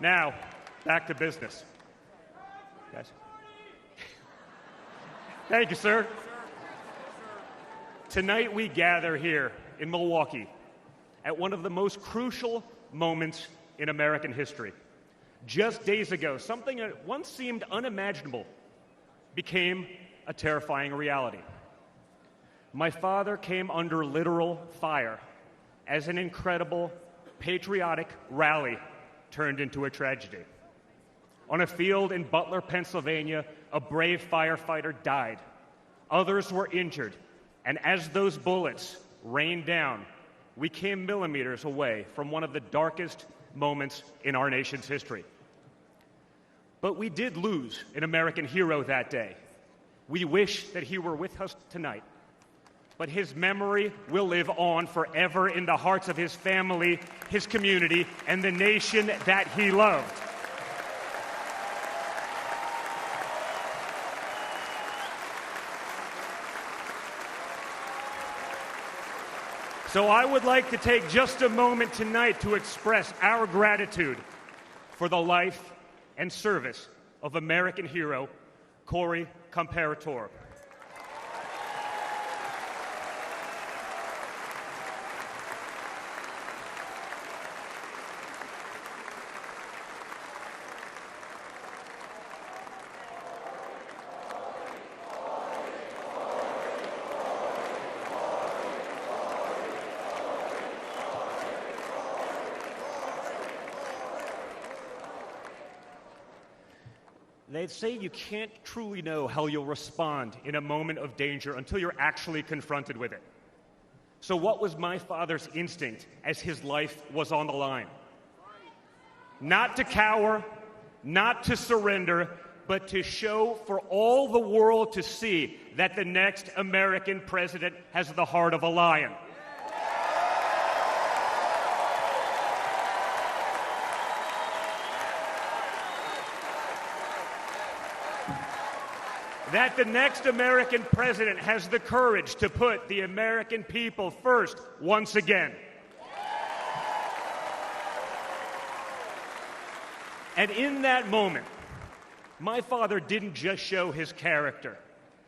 Now, back to business. Guys. Thank you, sir. Tonight we gather here in Milwaukee at one of the most crucial moments in American history. Just days ago, something that once seemed unimaginable became a terrifying reality. My father came under literal fire as an incredible, patriotic rally turned into a tragedy. On a field in Butler, Pennsylvania, a brave firefighter died. Others were injured, and as those bullets rained down, we came millimeters away from one of the darkest moments in our nation's history. But we did lose an American hero that day. We wish that he were with us tonight, but his memory will live on forever in the hearts of his family, his community, and the nation that he loved. So I would like to take just a moment tonight to express our gratitude for the life and service of American hero Corey Comparator. They say you can't truly know how you'll respond in a moment of danger until you're actually confronted with it. So what was my father's instinct as his life was on the line? Not to cower, not to surrender, but to show for all the world to see that the next American president has the heart of a lion. That the next American president has the courage to put the American people first once again. And in that moment, my father didn't just show his character.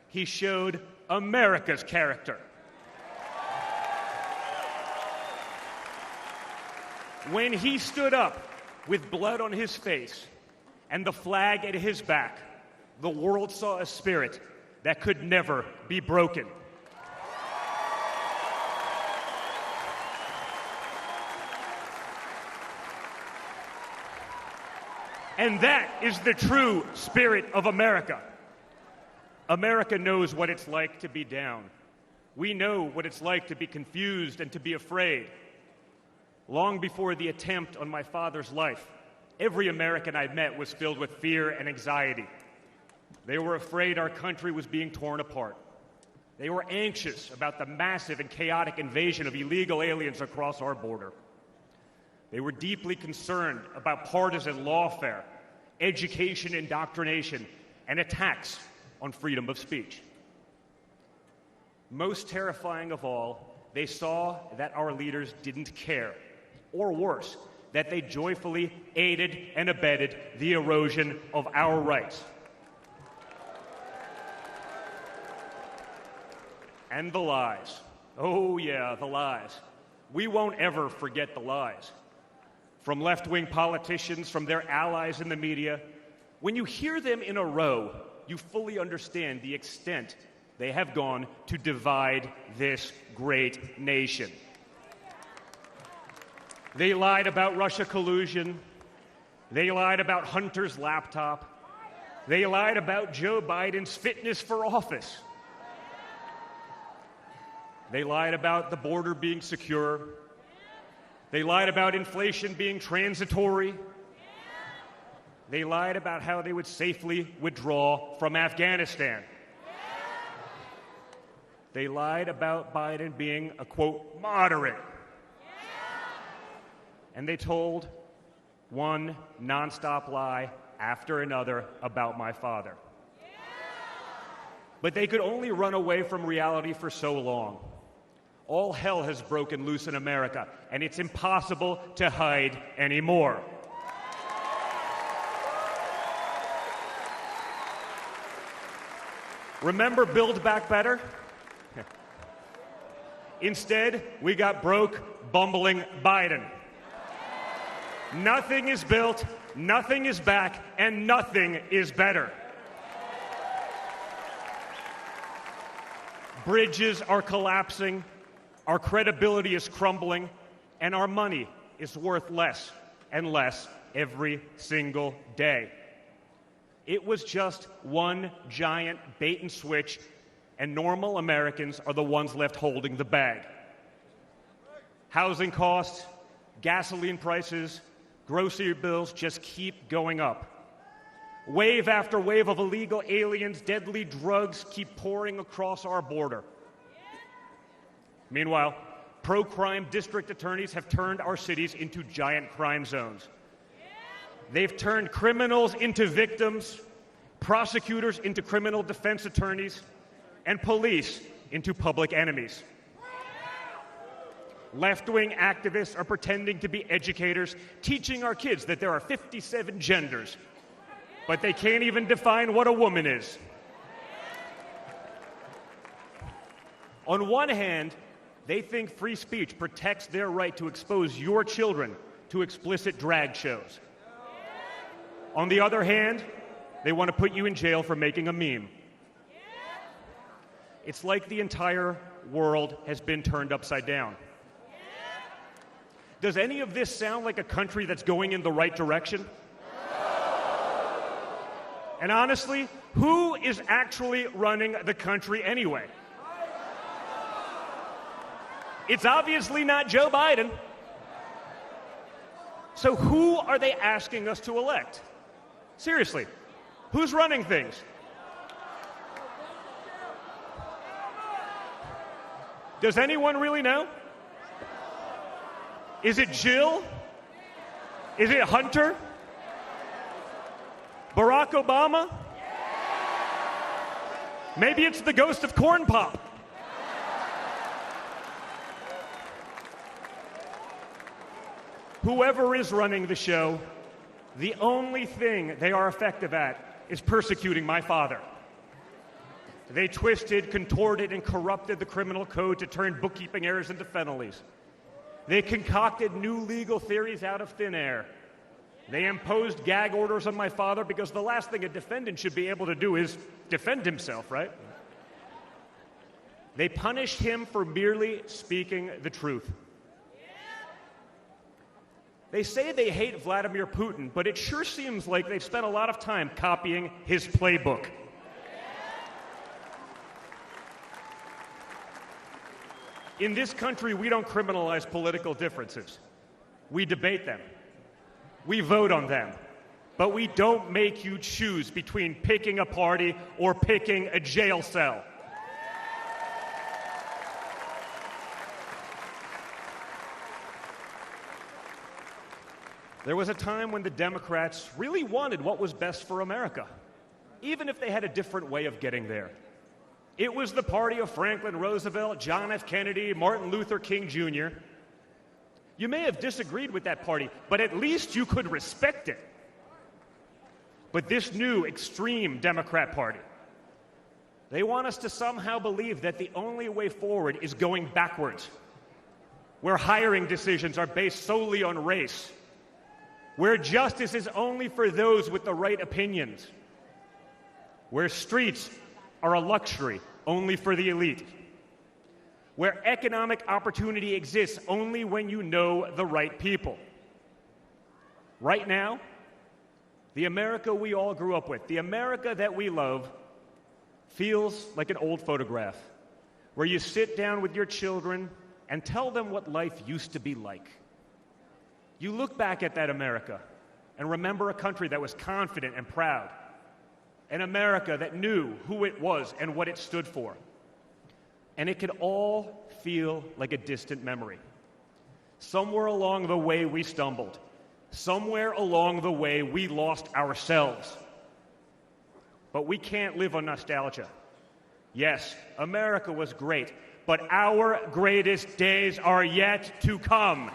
He showed America's character. When he stood up with blood on his face and the flag at his back, the world saw a spirit that could never be broken. And that is the true spirit of America. America knows what it's like to be down. We know what it's like to be confused and to be afraid. Long before the attempt on my father's life, every American I met was filled with fear and anxiety. They were afraid our country was being torn apart. They were anxious about the massive and chaotic invasion of illegal aliens across our border. They were deeply concerned about partisan lawfare, education indoctrination, and attacks on freedom of speech. Most terrifying of all, they saw that our leaders didn't care, or worse, that they joyfully aided and abetted the erosion of our rights. And the lies. Oh, yeah, the lies. We won't ever forget the lies. From left-wing politicians, from their allies in the media, when you hear them in a row, you fully understand the extent they have gone to divide this great nation. They lied about Russia collusion. They lied about Hunter's laptop. They lied about Joe Biden's fitness for office. They lied about the border being secure. They lied about inflation being transitory. They lied about how they would safely withdraw from Afghanistan. They lied about Biden being a, quote, moderate. And they told one nonstop lie after another about my father. But they could only run away from reality for so long. All hell has broken loose in America, and it's impossible to hide anymore. Remember Build Back Better? Instead, we got broke, bumbling Biden. Nothing is built, nothing is back, and nothing is better. Bridges are collapsing, our credibility is crumbling, and our money is worth less and less every single day. It was just one giant bait and switch, and normal Americans are the ones left holding the bag. Housing costs, gasoline prices, grocery bills just keep going up. Wave after wave of illegal aliens, deadly drugs keep pouring across our border. Meanwhile, pro-crime district attorneys have turned our cities into giant crime zones. They've turned criminals into victims, prosecutors into criminal defense attorneys, and police into public enemies. Left-wing activists are pretending to be educators, teaching our kids that there are 57 genders, but they can't even define what a woman is. On one hand, they think free speech protects their right to expose your children to explicit drag shows. On the other hand, they want to put you in jail for making a meme. It's like the entire world has been turned upside down. Does any of this sound like a country that's going in the right direction? And honestly, who is actually running the country anyway? It's obviously not Joe Biden. So who are they asking us to elect? Seriously, who's running things? Does anyone really know? Is it Jill? Is it Hunter? Barack Obama? Maybe it's the ghost of Corn Pop. Whoever is running the show, the only thing they are effective at is persecuting my father. They twisted, contorted, and corrupted the criminal code to turn bookkeeping errors into felonies. They concocted new legal theories out of thin air. They imposed gag orders on my father because the last thing a defendant should be able to do is defend himself, right? They punished him for merely speaking the truth. They say they hate Vladimir Putin, but it sure seems like they've spent a lot of time copying his playbook. In this country, we don't criminalize political differences. We debate them. We vote on them. But we don't make you choose between picking a party or picking a jail cell. There was a time when the Democrats really wanted what was best for America, even if they had a different way of getting there. It was the party of Franklin Roosevelt, John F. Kennedy, Martin Luther King Jr. You may have disagreed with that party, but at least you could respect it. But this new extreme Democrat Party, they want us to somehow believe that the only way forward is going backwards, where hiring decisions are based solely on race, where justice is only for those with the right opinions, where streets are a luxury only for the elite, where economic opportunity exists only when you know the right people. Right now, the America we all grew up with, the America that we love, feels like an old photograph where you sit down with your children and tell them what life used to be like. You look back at that America and remember a country that was confident and proud, an America that knew who it was and what it stood for. And it could all feel like a distant memory. Somewhere along the way we stumbled. Somewhere along the way we lost ourselves. But we can't live on nostalgia. Yes, America was great, but our greatest days are yet to come.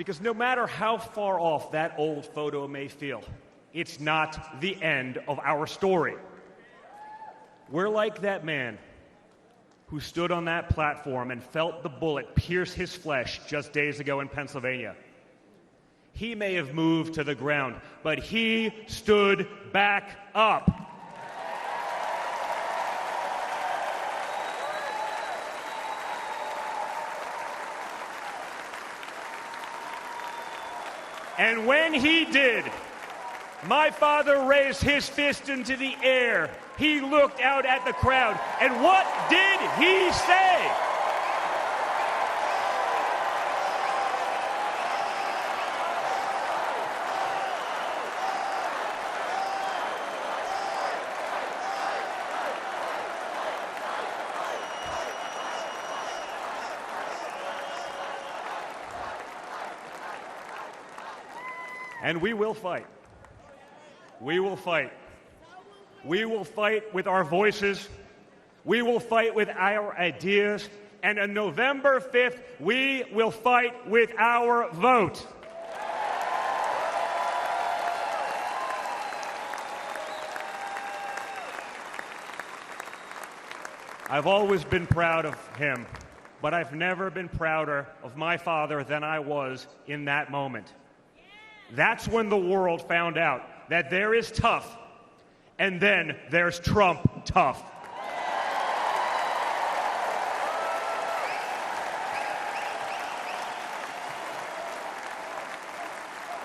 Because no matter how far off that old photo may feel, it's not the end of our story. We're like that man who stood on that platform and felt the bullet pierce his flesh just days ago in Pennsylvania. He may have moved to the ground, but he stood back up. And when he did, my father raised his fist into the air. He looked out at the crowd, and what did he say? And we will fight. We will fight. We will fight with our voices. We will fight with our ideas. And on November 5th, we will fight with our vote. I've always been proud of him, but I've never been prouder of my father than I was in that moment. That's when the world found out that there is tough, and then there's Trump tough.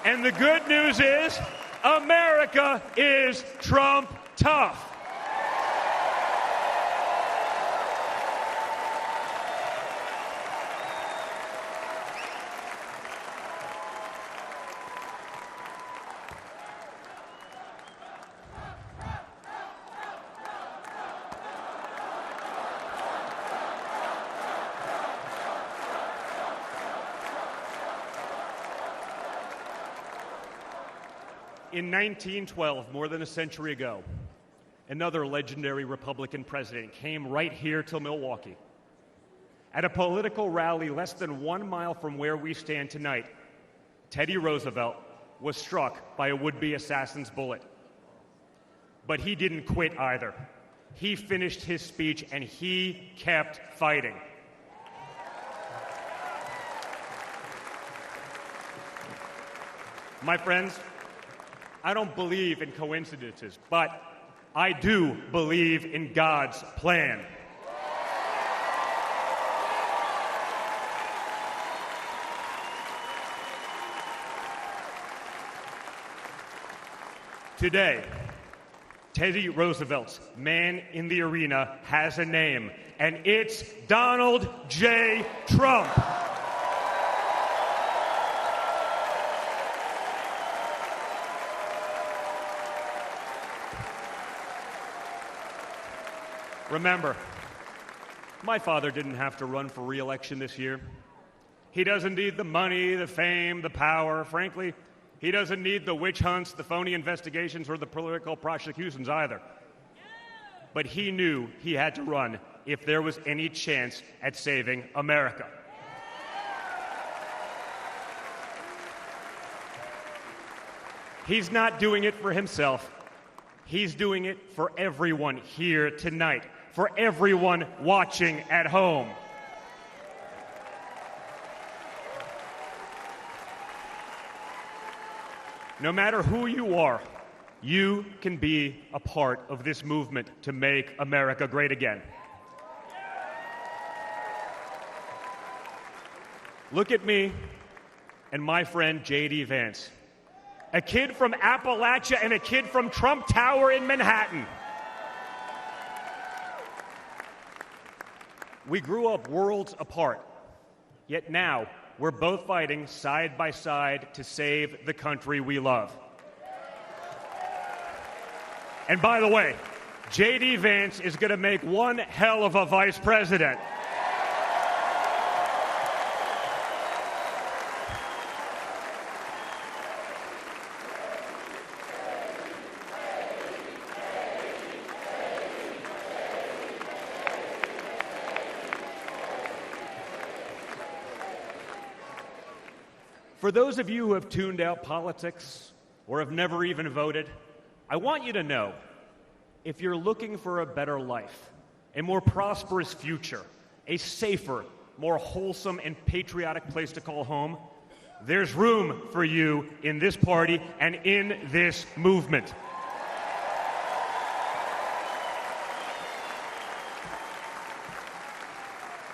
And the good news is, America is Trump tough. In 1912, more than a century ago, another legendary Republican president came right here to Milwaukee. At a political rally less than 1 mile from where we stand tonight, Teddy Roosevelt was struck by a would-be assassin's bullet. But he didn't quit either. He finished his speech and he kept fighting. My friends, I don't believe in coincidences, but I do believe in God's plan. Today, Teddy Roosevelt's man in the arena has a name, and it's Donald J. Trump. Remember, my father didn't have to run for re-election this year. He doesn't need the money, the fame, the power. Frankly, he doesn't need the witch hunts, the phony investigations, or the political prosecutions either. But he knew he had to run if there was any chance at saving America. He's not doing it for himself. He's doing it for everyone here tonight, for everyone watching at home. No matter who you are, you can be a part of this movement to make America great again. Look at me and my friend J.D. Vance, a kid from Appalachia and a kid from Trump Tower in Manhattan. We grew up worlds apart, yet now we're both fighting side by side to save the country we love. And by the way, J.D. Vance is going to make one hell of a vice president. For For those of you who have tuned out politics or have never even voted, I want you to know, if you're looking for a better life, a more prosperous future, a safer, more wholesome and patriotic place to call home, there's room for you in this party and in this movement.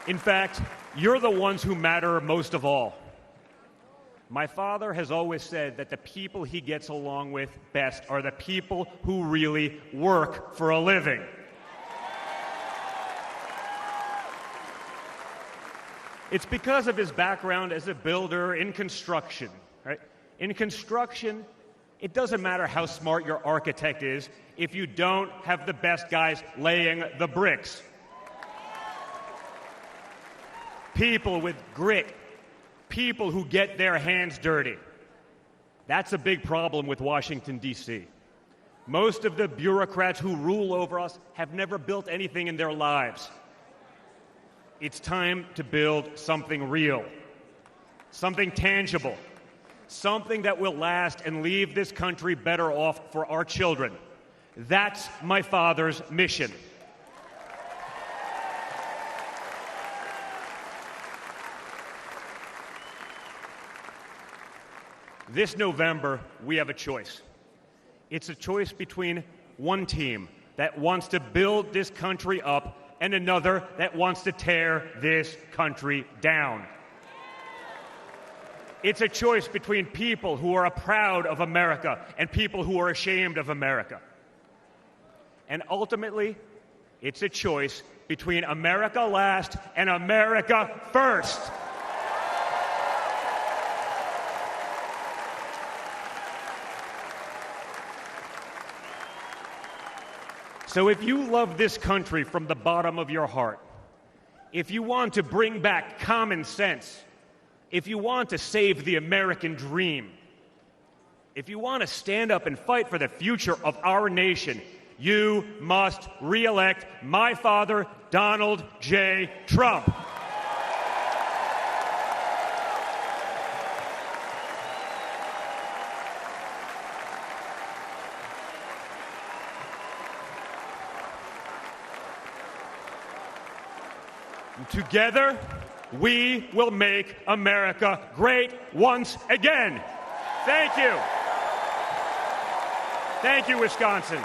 In fact, you're the ones who matter most of all. My father has always said that the people he gets along with best are the people who really work for a living. It's because of his background as a builder in construction, right? In construction, it doesn't matter how smart your architect is if you don't have the best guys laying the bricks. People with grit, people who get their hands dirty. That's a big problem with Washington, D.C. Most of the bureaucrats who rule over us have never built anything in their lives. It's time to build something real, something tangible, something that will last and leave this country better off for our children. That's my father's mission. This November, we have a choice. It's a choice between one team that wants to build this country up and another that wants to tear this country down. It's a choice between people who are proud of America and people who are ashamed of America. And ultimately, it's a choice between America last and America first. So if you love this country from the bottom of your heart, if you want to bring back common sense, if you want to save the American dream, if you want to stand up and fight for the future of our nation, you must re-elect my father, Donald J. Trump. Together, we will make America great once again. Thank you. Thank you, Wisconsin.